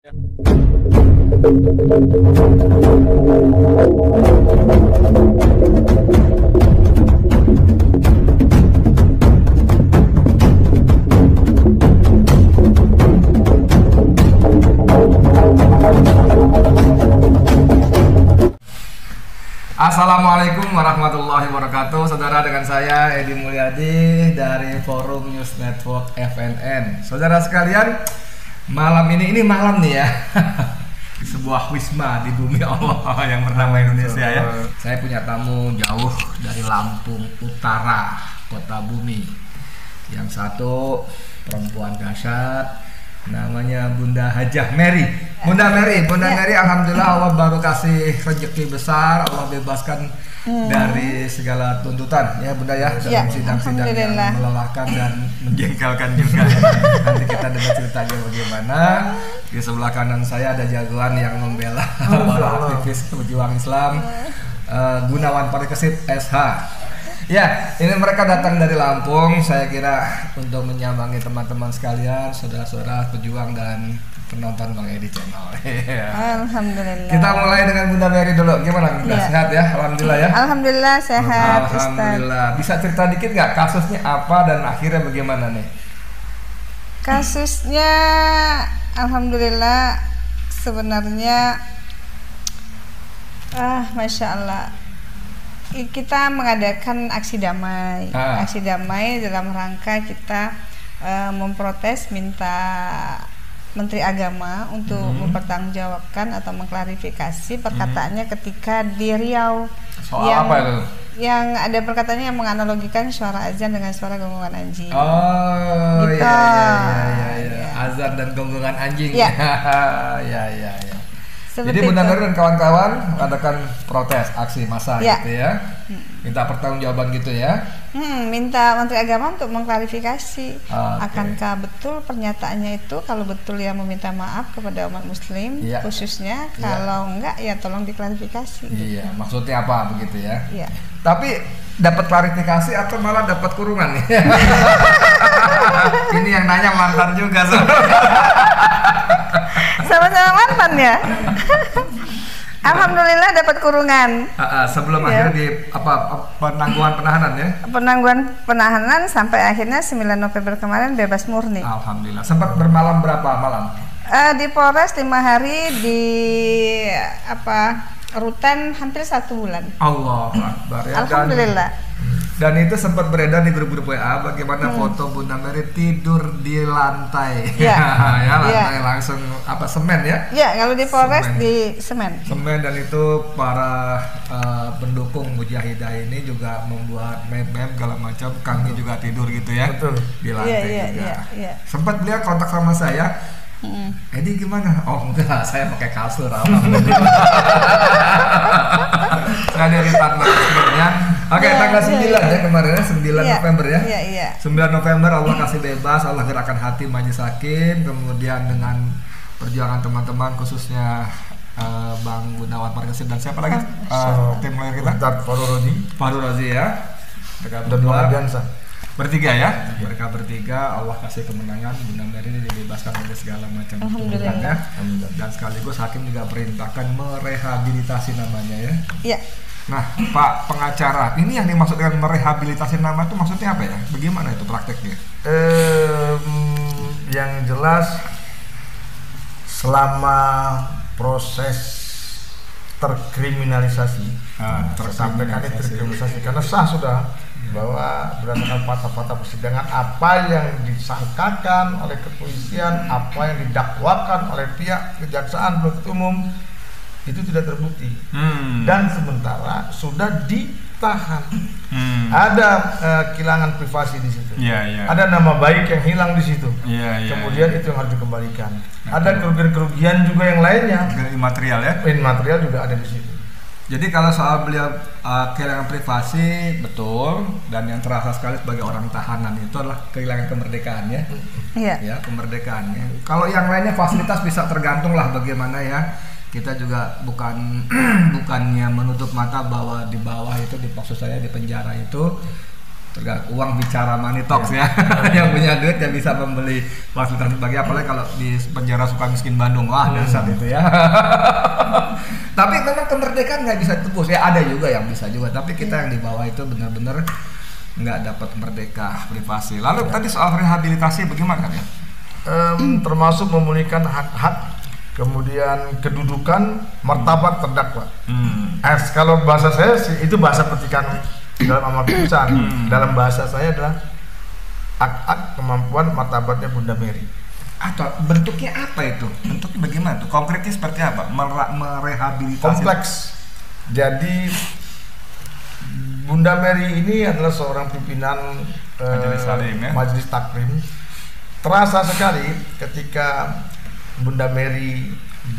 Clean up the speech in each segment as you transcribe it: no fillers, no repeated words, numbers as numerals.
Assalamualaikum warahmatullahi wabarakatuh. Saudara, dengan saya Edi Mulyadi dari Forum News Network FNN. Saudara sekalian, malam ini malam nih ya. Di sebuah wisma di bumi Allah yang bernama Indonesia ya. Saya punya tamu jauh dari Lampung Utara, kota bumi. Yang satu perempuan dahsyat, namanya Bunda Hajah Mary. Bunda Mary, alhamdulillah Allah baru kasih rezeki besar, Allah bebaskan dari segala tuntutan ya Bunda ya, dalam sidang-sidang yang melelahkan dan menjengkelkan juga. Nanti kita dengar ceritanya bagaimana. Di sebelah kanan saya ada jagoan yang membela para aktivis pejuang Islam, Gunawan Parikesit SH. Ya, ini mereka datang dari Lampung, saya kira untuk menyambangi teman-teman sekalian, saudara-saudara pejuang dan penonton Bang Edi Channel. Alhamdulillah. Kita mulai dengan Bunda Mary dulu. Gimana Bunda? Sehat ya? Alhamdulillah ya. Alhamdulillah sehat. Alhamdulillah. Bisa cerita dikit nggak kasusnya apa dan akhirnya bagaimana nih? Kasusnya, alhamdulillah sebenarnya, masya Allah. Kita mengadakan aksi damai. Aksi damai dalam rangka kita memprotes, minta Menteri Agama untuk mempertanggungjawabkan atau mengklarifikasi perkataannya ketika di Riau. Soal apa itu? Yang ada perkataannya yang menganalogikan suara azan dengan suara gonggongan anjing. Oh, gitu. Iya. Azan dan gonggongan anjing. Ya. Ya. Seperti jadi Bunda Mary itu. dan kawan-kawan mengadakan protes, aksi massa gitu ya. Minta pertanggungjawaban gitu ya. Minta Menteri Agama untuk mengklarifikasi. Okay. Akankah betul pernyataannya itu? Kalau betul ya meminta maaf kepada umat muslim khususnya. Kalau enggak ya tolong diklarifikasi. Iya, maksudnya apa begitu ya? Iya. Tapi dapat klarifikasi atau malah dapat kurungan nih? Ini yang nanya mantan juga Sama-sama mantan ya. Alhamdulillah dapat kurungan. Sebelum akhirnya di penangguhan penahanan ya? Penangguhan penahanan sampai akhirnya 9 November kemarin bebas murni. Alhamdulillah. Sempat bermalam berapa malam? Di Polres 5 hari, di rutan hampir 1 bulan. Allahu Akbar ya. Alhamdulillah. Dan itu sempat beredar di grup-grup WA bagaimana foto Bunda Mary tidur di lantai. Lantai langsung semen ya? Ya, kalau di Polres di semen. Semen, dan itu para pendukung Mujahidah ini juga membuat meme-meme segala macam, kami juga tidur gitu ya. Betul. Di lantai juga. Iya. Sempat beliau kontak sama saya. Edi gimana? Oh enggak, saya pakai kasur alhamdulillah. Saya dari Tangerang sebenarnya. Oke, tanggal 9 ya kemarin ya, 9 November ya. Iya. 9 November Allah kasih bebas, Allah gerakkan hati majelis hakim, kemudian dengan perjuangan teman-teman khususnya Bang Gunawan Parikesit dan siapa lagi? Tim lawyer kita? Faru Rozi ya. Mereka berdua bertiga ya. Mereka bertiga Allah kasih kemenangan, Bunda Mary ini dibebaskan dari segala macam tuntutan ya. Dan sekaligus hakim juga perintahkan merehabilitasi namanya ya. Iya. Nah, Pak pengacara, ini yang dimaksud dengan merehabilitasi nama itu maksudnya apa ya? Bagaimana itu prakteknya? Yang jelas selama proses terkriminalisasi, terkriminalisasi karena sah sudah bahwa berdasarkan fakta-fakta persidangan apa yang disangkakan oleh kepolisian, apa yang didakwakan oleh pihak kejaksaan penuntut umum itu tidak terbukti dan sementara sudah ditahan. Ada kehilangan privasi di situ. Ada nama baik yang hilang di situ. Kemudian itu yang harus dikembalikan. Ada kerugian-kerugian juga yang lainnya. Imaterial ya? Imaterial juga ada di situ. Jadi kalau soal beliau kehilangan privasi betul, dan yang terasa sekali sebagai orang tahanan itu adalah kehilangan kemerdekaan ya. Ya, kemerdekaannya. Kalau yang lainnya fasilitas bisa tergantung lah bagaimana ya. Kita juga bukannya menutup mata bahwa di bawah itu, di maksud saya di penjara itu uang bicara money talks ya. Yang punya duit yang bisa membeli fasilitas bagi, apalagi kalau di penjara Sukamiskin Bandung, wah dasar itu ya. Tapi memang kemerdekaan nggak bisa tebus ya, ada juga yang bisa juga, tapi kita yang di bawah itu benar-benar nggak dapat merdeka privasi. Lalu tadi soal rehabilitasi bagaimana ya? Termasuk memulihkan hak-hak, kemudian kedudukan, martabat terdakwa. Kalau bahasa saya sih itu bahasa petikan dalam amar putusan. Dalam bahasa saya adalah hak-hak, kemampuan, martabatnya Bunda Mary. Atau bentuknya apa itu? Bentuknya bagaimana tuh? Konkretnya seperti apa? Merehabilitasi. Kompleks. Jadi Bunda Mary ini adalah seorang pimpinan Majelis Taklim. Terasa sekali ketika Bunda Mary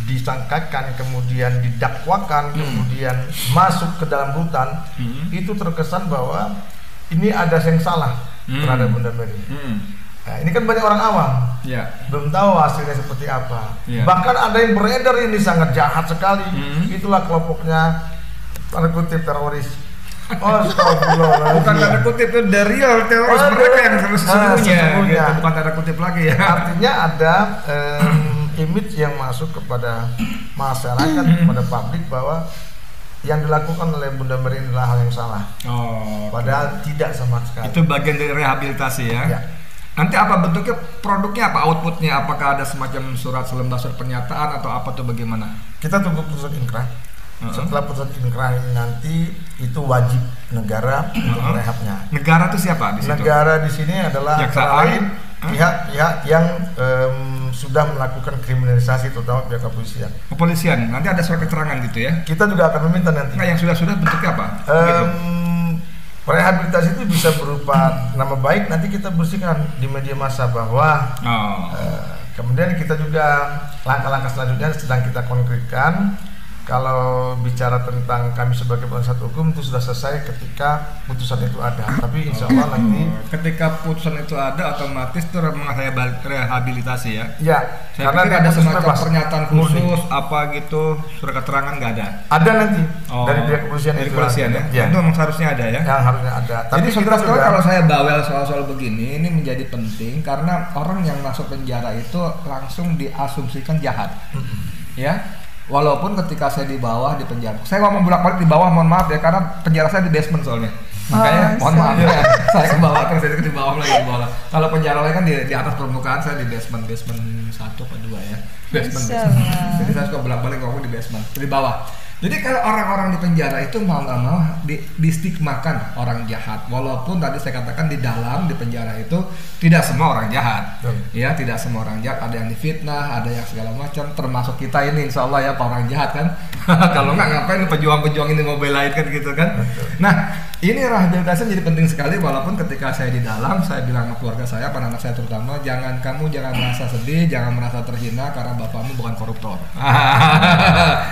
disangkakan, kemudian didakwakan, kemudian masuk ke dalam rutan, itu terkesan bahwa ini ada yang salah terhadap Bunda Mary. Nah, ini kan banyak orang awam, belum tahu hasilnya seperti apa. Bahkan ada yang beredar ini sangat jahat sekali. Itulah kelompoknya tanda kutip teroris. Bukan tanda kutip, itu dari real teroris mereka yang sesungguhnya, gitu. Bukan tanda kutip lagi ya. Artinya ada image yang masuk kepada masyarakat, kepada publik bahwa yang dilakukan oleh Bunda Mary adalah hal yang salah. Padahal tidak sama sekali. Itu bagian dari rehabilitasi ya. Nanti apa bentuknya, produknya apa, outputnya? Apakah ada semacam surat pernyataan atau apa tuh, bagaimana? Kita tunggu putusan inkrah. Setelah putusan inkrah ini nanti itu wajib negara untuk merehabnya. Negara itu siapa di situ? Negara di sini adalah pihak-pihak yang sudah melakukan kriminalisasi, terutama pihak kepolisian. Kepolisian, nanti ada surat keterangan gitu ya? Kita juga akan meminta nanti. Nah, yang sudah bentuknya apa? Rehabilitasi itu bisa berupa nama baik, nanti kita bersihkan di media massa bahwa kemudian kita juga langkah-langkah selanjutnya sedang kita konkretkan. Kalau bicara tentang kami sebagai penasihat hukum itu sudah selesai ketika putusan itu ada. Tapi insya Allah nanti ketika putusan itu ada otomatis itu rehabilitasi ya? Ya. Saya karena ada semacam pernyataan khusus apa gitu, surat keterangan nggak ada? Ada nanti dari pihak kepolisian. Dari kepolisian ya? Itu memang seharusnya ada ya? Yang harusnya ada. Jadi sebenarnya kalau saya bawel soal-soal begini, ini menjadi penting karena orang yang masuk penjara itu langsung diasumsikan jahat, ya. Walaupun ketika saya di bawah di penjara, saya ngomong bolak-balik di bawah, mohon maaf ya, karena penjara saya di basement soalnya. Makanya mohon maaf ya, saya ke bawah terus saya di bawah lagi di bawah. Kalau penjara lain kan di atas permukaan, saya di basement 1 atau 2 ya. Basement. Jadi saya suka bolak-balik ngomong di basement, di bawah. Jadi kalau orang-orang di penjara itu mau nggak mau distigmakan orang jahat, walaupun tadi saya katakan di dalam di penjara itu tidak semua orang jahat, ya tidak semua orang jahat, ada yang difitnah, ada yang segala macam, termasuk kita ini insya Allah ya orang jahat kan. Kalau nggak ngapain pejuang-pejuang ini mau belain kan gitu kan. Nah ini rehabilitasi jadi penting sekali, walaupun ketika saya di dalam saya bilang sama keluarga saya, anak saya terutama, kamu jangan merasa sedih, jangan merasa terhina karena bapakmu bukan koruptor.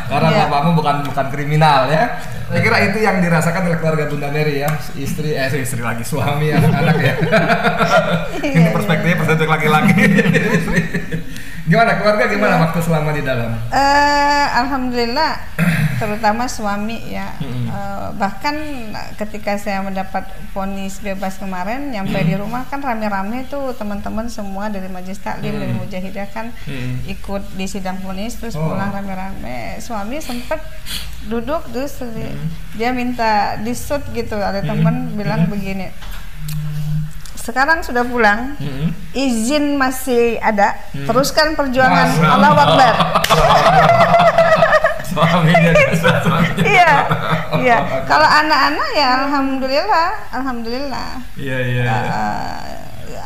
Karena bapakmu bukan kriminal ya. Saya kira itu yang dirasakan oleh keluarga Bunda Mary ya, istri lagi, suami, anak ya. Ini perspektif laki-laki. Gimana keluarga, gimana waktu selama di dalam? Alhamdulillah, terutama suami ya. Bahkan ketika saya mendapat vonis bebas kemarin, nyampe di rumah kan rame-rame tuh teman-teman semua dari Majelis Taklim, dari Mujahidah kan ikut di sidang vonis, terus pulang rame-rame. Suami sempat duduk terus dia minta disut gitu, ada teman bilang begini, sekarang sudah pulang, izin masih ada, teruskan perjuangan. Allahu Akbar. Suaminya. Iya. Kalau anak-anak ya alhamdulillah. Iya.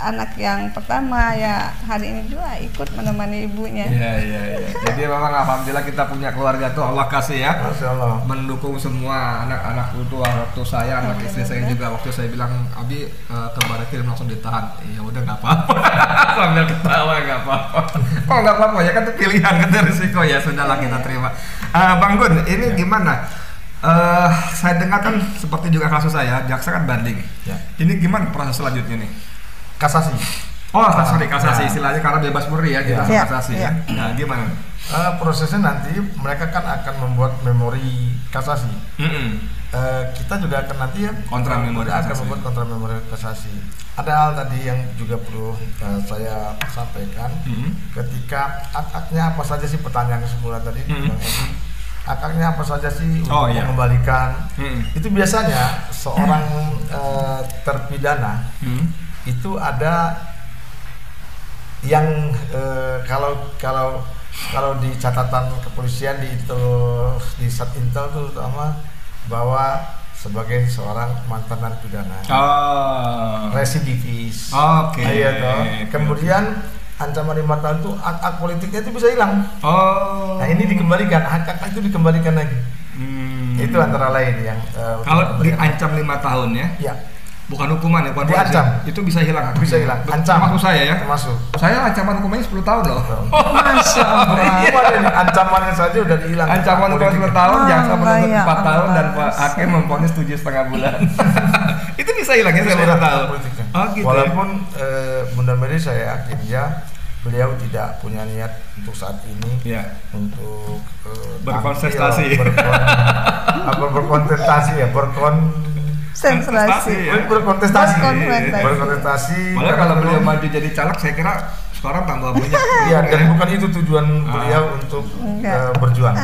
Anak yang pertama ya hari ini juga ikut menemani ibunya. Iya. Jadi memang alhamdulillah kita punya keluarga tuh, Allah kasih ya. Masyaallah. Mendukung semua anak-anak itu, waktu saya, anak istri saya juga, waktu saya bilang Abi ke Barakil langsung ditahan. Ya udah nggak apa-apa. Sambil ketawa nggak apa-apa. Kok nggak apa-apa ya, kan itu pilihan, kan itu risiko ya, sudahlah kita terima. Bang Gun, ini gimana? Saya dengar kan seperti juga kasus saya, jaksa kan banding. Ya. Ini gimana proses selanjutnya nih? Kasasi. Kasasi istilahnya, karena bebas murni ya, kita kasasi ya. Nah, gimana? Prosesnya nanti mereka kan akan membuat memori kasasi. kita juga akan nanti ya kontra memori akan kasasi. membuat kontra memori kasasi. Ada hal tadi yang juga perlu saya sampaikan. Ketika akadnya apa saja sih, pertanyaannya semula tadi, Bang Edi, akadnya apa saja sih untuk mengembalikan? Itu biasanya seorang terpidana itu ada yang kalau di catatan kepolisian di Satintel itu terutama bahwa sebagai seorang mantan narapidana, residivis, kemudian ancaman 5 tahun itu hak politiknya itu bisa hilang. Nah ini dikembalikan, hak itu dikembalikan lagi. Itu antara lain yang kalau diancam 5 tahun ya. Bukan hukuman ya, bukan diancam. Itu bisa hilang. Bisa hilang. Ancam. Termasuk saya ya. Termasuk. Saya ancaman hukumannya 10 tahun loh. Masya Allah. Ancamannya saja udah dihilang. Ancaman hukuman 10 tahun, jaksa menuntut 4 tahun dan hakim memvonis 7,5 bulan. Itu bisa hilang ya 10 tahun. Gitu. Walaupun Bunda Mary saya yakin ya beliau tidak punya niat untuk saat ini untuk berkontestasi. Berkontestasi. Malah kalau beliau maju jadi caleg, saya kira sekarang tambah banyak. Iya, dan bukan itu tujuan beliau untuk berjuang.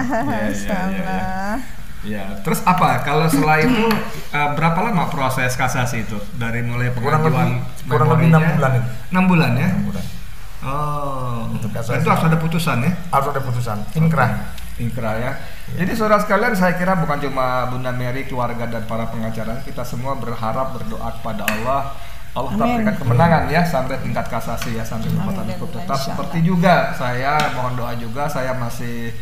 Ya, terus apa? Kalau setelah itu berapa lama proses kasasi itu? Dari mulai pengajuan kurang lebih 6 bulan. 6 bulan ya? 6 bulan. Untuk kasasi. Itu harus ada putusan ya? Harus ada putusan. Inkrah ya. Jadi saudara sekalian, saya kira bukan cuma Bunda Mary, keluarga dan para pengacara, kita semua berharap, berdoa kepada Allah tetap berikan kemenangan ya sampai tingkat kasasi ya, sampai kekuatan hukum tetap. Seperti juga saya mohon doa juga, saya masih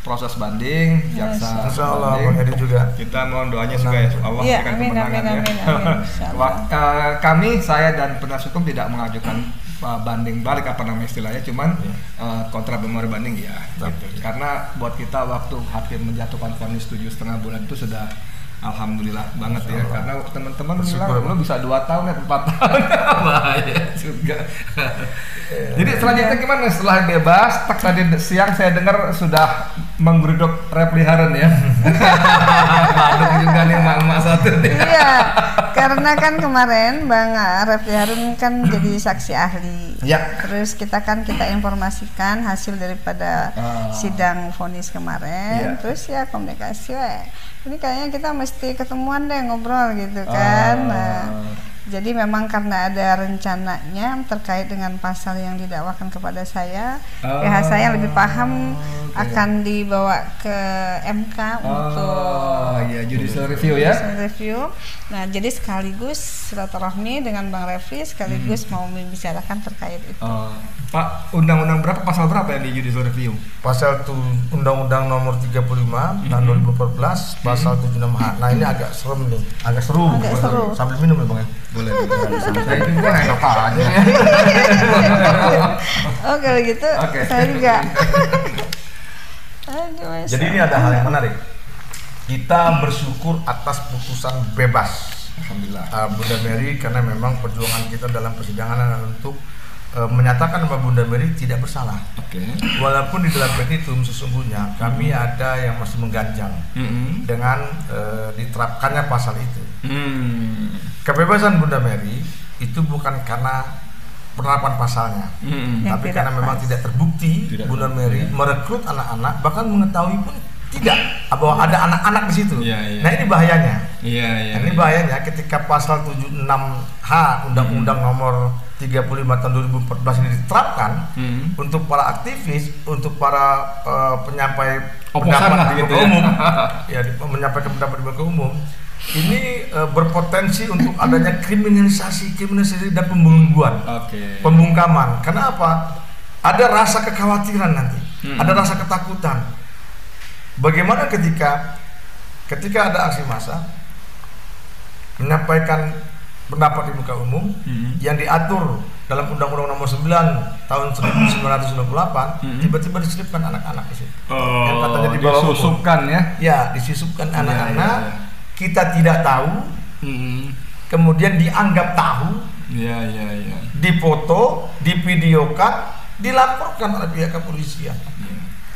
proses banding, jaksa banding juga. Kita mohon doanya juga ya Allah berikan kemenangan ya. Kami, saya dan penasihat hukum tidak mengajukan banding balik istilahnya, cuman kontra memori banding ya gitu. Karena buat kita waktu hakim menjatuhkan vonis 7,5 bulan itu sudah alhamdulillah banget ya, karena teman-teman bilang lo bisa 2 tahun atau 4 tahun bahaya juga. Jadi selanjutnya gimana setelah bebas? Tadi siang saya dengar sudah menggeruduk Refli Harun ya. Badung juga nih mak-mak satu nih. Iya, karena kan kemarin Bang Refli Harun kan jadi saksi ahli. Terus kita informasikan hasil daripada sidang vonis kemarin. Terus ya komunikasi ini kayaknya kita mesti ketemuan deh, ngobrol gitu kan. Jadi memang karena ada rencananya terkait dengan pasal yang didakwakan kepada saya, pihak saya lebih paham akan dibawa ke MK untuk judicial review ya. Review. Nah, jadi sekaligus silaturahmi dengan Bang Refli, sekaligus mau membicarakan terkait itu. Pak, undang-undang berapa, pasal berapa yang di judicial review? Pasal Undang-Undang Nomor 35 tahun 2014, pasal 76H. Nah, ini agak serem nih, agak seru. Sambil minum ya Bang ya. Boleh. Saya juga enak aja. Oh, kalau gitu saya juga. Jadi ini ada hal yang menarik. Kita bersyukur atas putusan bebas. Alhamdulillah. Bunda Mary, karena memang perjuangan kita dalam persidangan adalah untuk menyatakan bahwa Bunda Mary tidak bersalah. Walaupun di dalam petitum sesungguhnya kami ada yang masih mengganjal dengan diterapkannya pasal itu. Kebebasan Bunda Mary itu bukan karena penerapan pasalnya, tapi karena memang tidak terbukti Bunda Mary merekrut anak-anak, bahkan mengetahui pun tidak bahwa ada anak-anak di situ. Nah ini bahayanya. Ini bahayanya ketika pasal 76H Undang-Undang Nomor 35 tahun 2014 ini diterapkan untuk para aktivis, untuk para penyampai pendapat di muka umum, menyampaikan pendapat di muka umum. Ini berpotensi untuk adanya kriminalisasi dan pembungkaman. Pembungkaman. Kenapa? Ada rasa kekhawatiran nanti, ada rasa ketakutan. Bagaimana ketika ada aksi massa menyampaikan pendapat di muka umum yang diatur dalam Undang-Undang Nomor 9 tahun 1998, tiba-tiba diselipkan anak-anak di situ. Yang katanya di bawah disusupkan umum. Disisupkan anak-anak. Kita tidak tahu, kemudian dianggap tahu, difoto, divideokan, dilaporkan oleh pihak kepolisian.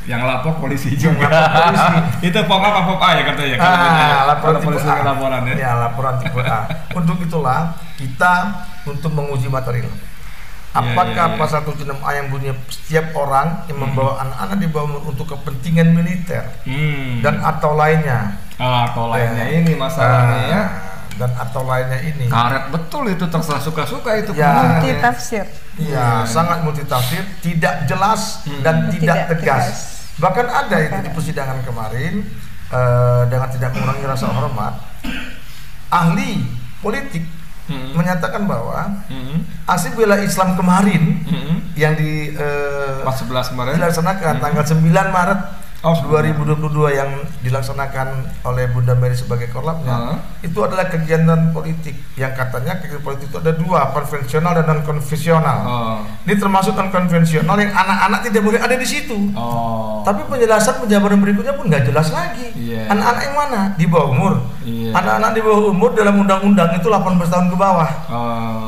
Yang lapor polisi juga. Polisi. Itu pop A apa pop A ya katanya? Laporan Kalau polisi tipe A. laporan ya. Ya, laporan tipe A. Untuk itulah kita untuk menguji material. Apakah pasal 76A yang bunyi setiap orang yang membawa anak-anak di bawah umur untuk kepentingan militer dan atau lainnya. Atau lainnya ini masalahnya ya. Dan atau lainnya ini. Karet betul itu, terserah suka-suka itu. Ya. Multi tafsir. Iya, sangat multitafsir, tidak jelas dan tidak tegas. Bahkan ada itu di persidangan kemarin dengan tidak mengurangi rasa hormat, ahli politik menyatakan bahwa aksi bela Islam kemarin yang di 11 kemarin dilaksanakan tanggal 9 Maret 2022 yang dilaksanakan oleh Bunda Mary sebagai korlapnya itu adalah kegiatan politik yang katanya kegiatan politik itu ada dua, konvensional dan non konvensional. Ini termasuk non konvensional yang anak-anak tidak boleh ada di situ. Tapi penjelasan penjabaran berikutnya pun nggak jelas lagi. Anak-anak yang mana? Di bawah umur. Anak-anak di bawah umur dalam undang-undang itu 18 tahun ke bawah.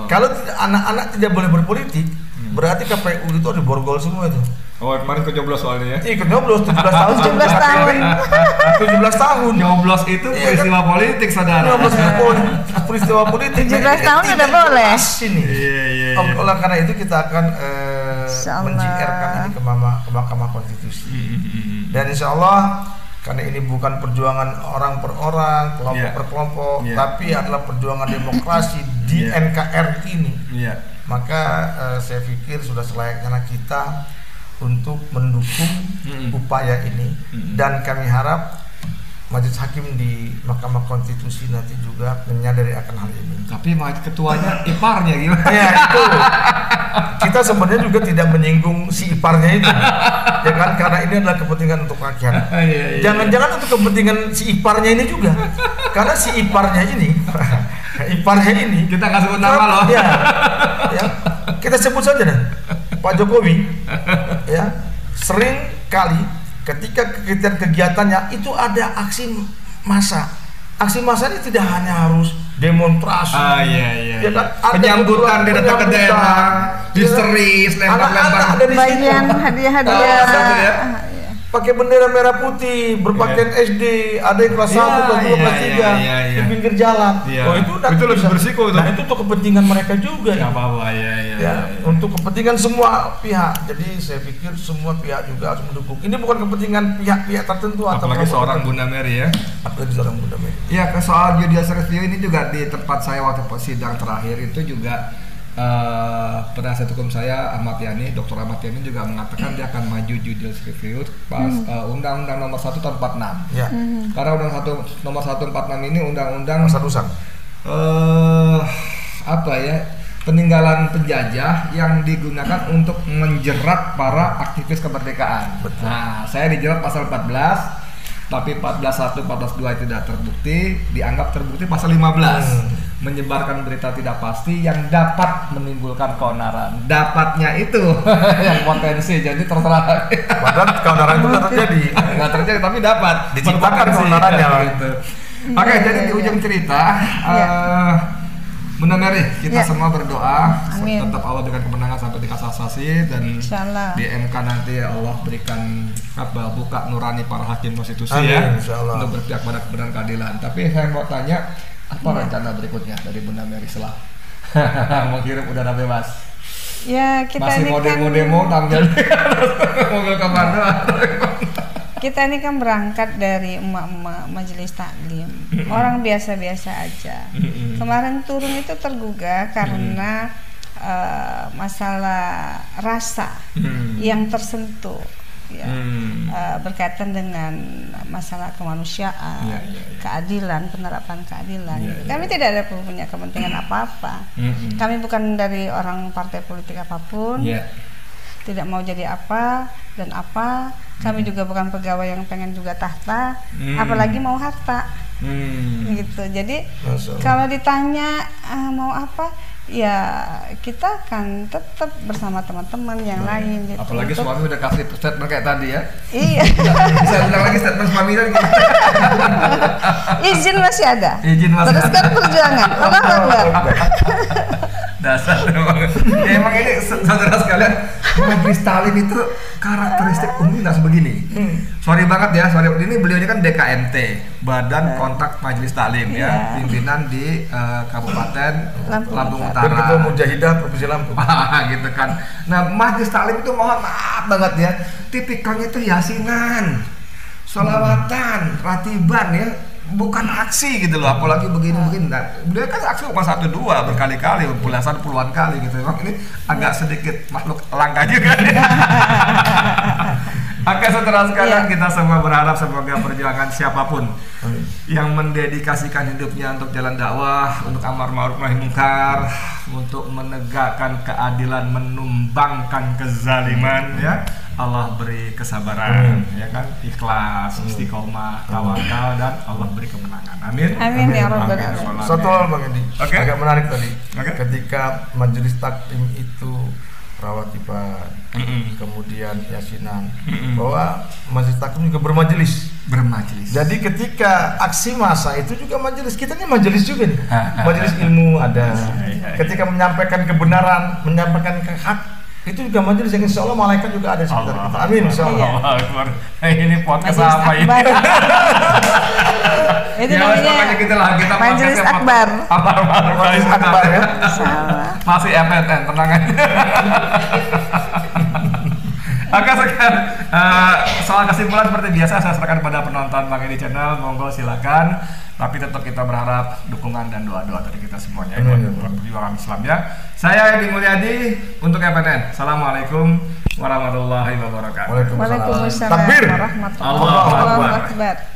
Kalau anak-anak tidak boleh berpolitik, berarti KPU itu ada borgol semua itu. Kemarin kejoblos soalnya ya? Iya, kejoblos 17 tahun. 17 tahun. 17 tahun. Nyoblos itu peristiwa politik, saudara. Nyoblos peristiwa politik. 17 tahun udah boleh. Sini. Oleh karena itu kita akan men-JR-kan ini ke Mahkamah Konstitusi. Dan insya Allah karena ini bukan perjuangan orang per orang, kelompok per kelompok, tapi adalah perjuangan demokrasi di NKRI ini. Maka saya pikir sudah selayaknya kita untuk mendukung upaya ini dan kami harap Majelis Hakim di Mahkamah Konstitusi nanti juga menyadari akan hal ini. Tapi ketuanya iparnya gimana? Ya itu kita sebenarnya juga tidak menyinggung si iparnya itu, ya kan, karena ini adalah kepentingan untuk rakyat. Jangan-jangan untuk kepentingan si iparnya ini juga, karena si iparnya ini kita nggak sebut nama loh. Ya, kita sebut saja deh. Pak Jokowi ya sering kali ketika kegiatannya itu ada aksi massa. Aksi massa ini tidak hanya harus demonstrasi. Ya kan? Penyambutan di datang ke daerah, histeris, lempar-lempar. Bagian hadiah-hadiah. Pakai bendera merah putih, berpakaian SD, ada yang kelas 1, kelas 2, kelas 3 di pinggir jalan. Itu lebih bersiko itu. Nah, itu untuk kepentingan mereka juga. Nggak apa-apa, untuk kepentingan semua pihak. Jadi saya pikir semua pihak juga harus mendukung. Ini bukan kepentingan pihak-pihak tertentu atau apalagi seorang Bunda Mary ya. Apalagi seorang Bunda Mary. Iya, soal judicial review ini juga di tempat saya waktu sidang terakhir itu juga penasihat hukum saya Ahmad Yani, Dr. Ahmad Yani juga mengatakan dia akan maju judicial review pas Undang-Undang Nomor 1 Tahun 46. Karena Undang-Undang Nomor 1 46 ini undang-undang peninggalan penjajah yang digunakan untuk menjerat para aktivis kemerdekaan. Nah, saya dijerat pasal 14. Tapi 14.1, 14.2 tidak terbukti, dianggap terbukti pasal 15 menyebarkan berita tidak pasti yang dapat menimbulkan keonaran. Dapatnya itu yang potensi, jadi terserah. Padahal keonaran itu nggak terjadi, tapi dapat diciptakan keonarannya gitu. Oke, jadi di ujung cerita Bunda Mary, kita semua berdoa tetap Allah berikan kemenangan sampai di kasasi dan di MK nanti Allah berikan buka nurani para hakim konstitusi untuk berpihak pada kebenaran keadilan. Tapi saya mau tanya, apa rencana berikutnya dari Bunda Mary setelah mengirim udara bebas? Ya, kita masih ini mau demo tampil mobil komando. Kita ini kan berangkat dari emak-emak majelis taklim, orang biasa-biasa aja. Kemarin turun itu tergugah karena masalah rasa yang tersentuh, berkaitan dengan masalah kemanusiaan, keadilan, penerapan keadilan. Kami tidak ada punya kepentingan apa-apa. Kami bukan dari orang partai politik apapun. Tidak mau jadi apa dan apa. Kami juga bukan pegawai yang pengen juga tahta, apalagi mau harta. Gitu. Jadi kalau ditanya mau apa, ya kita akan tetap bersama teman-teman yang lain gitu. Apalagi suami udah kasih statement kayak tadi ya. Iya. Bisa bilang lagi statement suami tadi. Izin masih ada. Izin masih teruskan ada. perjuangan. Allah Akbar. Dasar emang. Ya, emang ini saudara sekalian, Majelis Taklim itu karakteristik umumnya nggak sebegini. Sorry banget ya, sorry. Ini beliau ini kan DKMT, Badan Kontak Majelis Taklim ya, pimpinan di Kabupaten Lampung Utara. Dan Ketua Mujahidah Provinsi Lampung. Gitu kan. Nah, Majelis Taklim itu mohon maaf banget ya, tipikalnya itu yasinan, sholawatan, ratiban ya. Bukan aksi gitu loh, apalagi begini-begini. Nah, dia kan aksi bukan 1-2, berkali-kali, puluhan kali gitu. Memang ini agak sedikit makhluk langka juga. Oke, saudara sekalian, kita semua berharap semoga perjuangan siapapun yang mendedikasikan hidupnya untuk jalan dakwah, untuk amar ma'ruf nahi munkar, untuk menegakkan keadilan, menumbangkan kezaliman, ya Allah beri kesabaran, ya kan, ikhlas, istiqomah, tawakal, dan Allah beri kemenangan. Amin. Amin ya rabbal alamin. Satu hal Bang Edi, agak menarik tadi. Ketika Majelis Taklim itu rawatiban, kemudian yasinan, bahwa Majelis Taklim juga bermajelis. Jadi ketika aksi massa itu juga majelis, kita ini majelis juga nih. Majelis ilmu ada. Ketika menyampaikan kebenaran, menyampaikan hak, itu juga majelis yang insya Allah malaikat juga ada sekitar kita. Amin insya Allah. Ini podcast apa ini? Itu namanya kita Majelis Akbar. Majelis Akbar ya. Masih FNN, tenang aja. Oke, sekian soal kesimpulan seperti biasa saya serahkan pada penonton Bang Edi Channel. Monggo silakan. Tapi tetap kita berharap dukungan dan doa-doa dari kita semuanya buat perjuangan Islam ya. Saya Edi Mulyadi untuk FNN. Assalamualaikum warahmatullahi wabarakatuh. Waalaikumsalam Takbir. warahmatullahi wabarakatuh.